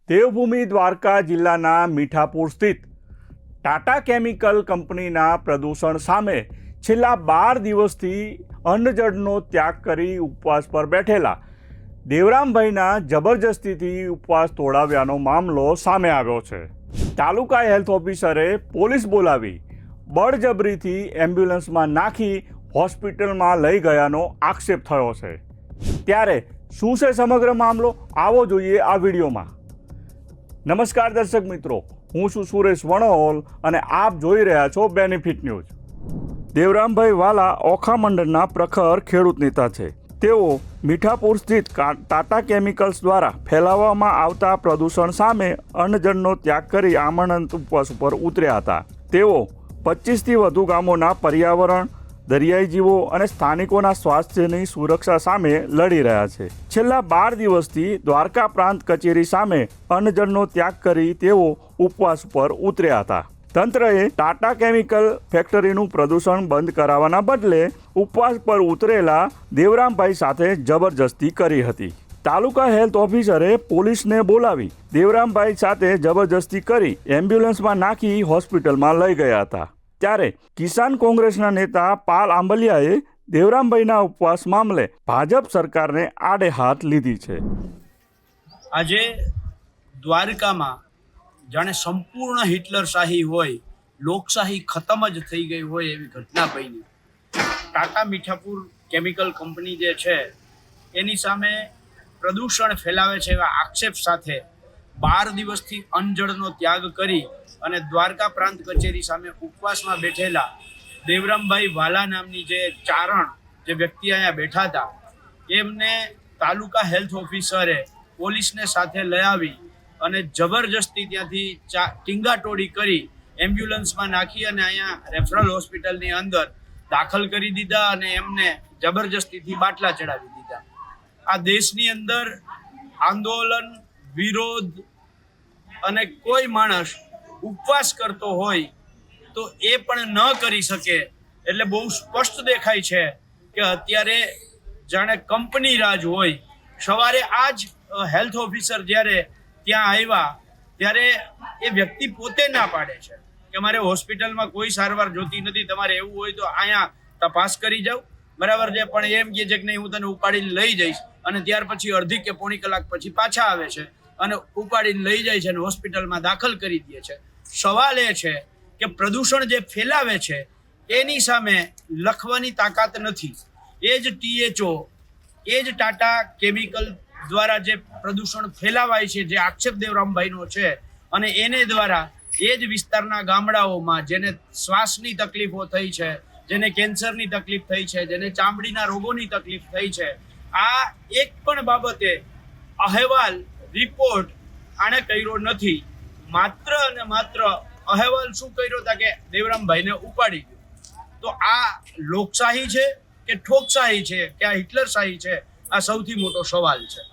દેવભૂમિ દ્વારકા જિલ્લાના મીઠાપુર સ્થિત ટાટા કેમિકલ કંપનીના પ્રદૂષણ સામે છેલ્લા 12 દિવસથી અન્નજળનો ત્યાગ કરી ઉપવાસ પર બેઠેલા દેવરામભાઈના જબરજસ્તીથી ઉપવાસ તોડાવ્યાનો મામલો સામે આવ્યો છે। તાલુકા હેલ્થ ઓફિસરે પોલીસ બોલાવી બળજબરીથી એમ્બ્યુલન્સમાં નાખી હોસ્પિટલમાં લઈ ગયાનો આક્ષેપ થયો છે। ત્યારે શું છે સમગ્ર મામલો, આવો જોઈએ આ વિડીયોમાં। નમસ્કાર દર્શક મિત્રો, હું છું સુરેશ વણોલ અને આપ જોઈ રહ્યા છો બેનિફિટ ન્યૂઝ। દેવરામભાઈ વાલા ઓખા મંડળના પ્રખર ખેડૂત નેતા છે। તેઓ મીઠાપુર સ્થિત ટાટા કેમિકલ્સ દ્વારા ફેલાવવામાં આવતા પ્રદૂષણ સામે અન્નજળનો ત્યાગ કરી આમરણંત ઉપવાસ ઉપર ઉતર્યા હતા। તેઓ 25થી વધુ ગામોના પર્યાવરણ, દરિયાઈ જીવો અને સ્થાનિકોના સ્વાસ્થ્યની સુરક્ષા સામે લડી રહ્યા છે। છેલ્લા 12 દિવસથી દ્વારકા પ્રાંત કચેરી સામે અન્નજળનો ત્યાગ કરી તેઓ ઉપવાસ પર ઉતર્યા હતા। તંત્રએ ટાટા કેમિકલ ફેક્ટરીનું પ્રદૂષણ બંધ કરાવવાના બદલે ઉપવાસ પર ઉતરેલા દેવરામભાઈ સાથે જબરજસ્તી કરી હતી। તાલુકા હેલ્થ ઓફિસરે પોલીસને બોલાવી દેવરામભાઈ સાથે જબરજસ્તી કરી એમ્બ્યુલન્સમાં નાખી હોસ્પિટલમાં લઈ ગયા હતા। ત્યારે કિસાન કોંગ્રેસના નેતા પાલ આંબલિયાએ દેવરામભાઈના ઉપવાસ મામલે ભાજપ સરકારને આડે હાથ લીધી છે। આજે દ્વારકામાં જાણે સંપૂર્ણ હિટલરશાહી હોય, લોકશાહી ખતમ જ થઈ ગઈ હોય એવી ઘટના બની। ટાટા મીઠાપુર કેમિકલ કંપની જે છે એની સામે પ્રદૂષણ ફેલાવે છે એવા આક્ષેપ સાથે 12 દિવસથી અન્નજળનો ત્યાગ કરી અને દ્વારકા પ્રાંત કચેરી સામે ઉપવાસમાં બેઠેલા દેવરામભાઈ વાલા નામની જે ચારણ જે વ્યક્તિ અહીંયા બેઠા હતા, એમને તાલુકા હેલ્થ ઓફિસરે પોલીસને સાથે લઈ આવી અને જબરજસ્તી ત્યાંથી ટીંગાટોળી કરી એમ્બ્યુલન્સમાં નાખી અને અહીંયા રેફરલ હોસ્પિટલની અંદર દાખલ કરી દીધા અને એમને જબરજસ્તીથી બાટલા ચડાવી દીધા। આ દેશની અંદર આંદોલન, વિરોધ અને કોઈ માણસ ઉપવાસ કરતો હોય તો એ પણ ન કરી શકે, એટલે બહુ સ્પષ્ટ દેખાય છે કે અત્યારે જાણે કંપની રાજ હોય। સવારે આ જ હેલ્થ ઓફિસર જ્યારે ત્યાં આવ્યા ત્યારે એ વ્યક્તિ પોતે ના પાડે છે કે મારે હોસ્પિટલમાં કોઈ સારવાર જોતી નથી, તમારે એવું હોય તો અહીંયા તપાસ કરી જાઓ, બરાબર છે, પણ એમ કહે છે કે નહીં હું તને ઉપાડીને લઈ જઈશ, અને ત્યાર પછી અડધી કે પોણી કલાક પછી પાછા આવે છે અને ઉપાડીને લઈ જાય છે અને હોસ્પિટલમાં દાખલ કરી દે છે। સવાલ એ છે કે પ્રદૂષણ જે ફેલાવે છે એની સામે લખવાની તાકાત નથી। એ જ THO, એ જ ટાટા કેમિકલ દ્વારા જે પ્રદૂષણ ફેલાવાય છે, જે આક્ષેપ દેવરામભાઈનો છે, અને એને દ્વારા એ જ વિસ્તારના ગામડાઓમાં જેને શ્વાસની તકલીફો થઈ છે, જેને કેન્સરની તકલીફ થઈ છે, જેને ચામડીના રોગોની તકલીફ થઈ છે, આ એક પણ બાબતે અહેવાલ, રિપોર્ટ આણે કર્યો નથી। માત્ર અને માત્ર અહેવાલ શું કર્યો હતા કે દેવરામભાઈને ઉપાડી ગયો। તો આ લોકશાહી છે કે ઠોકશાહી છે કે આ હિટલરશાહી છે, આ સૌથી મોટો સવાલ છે।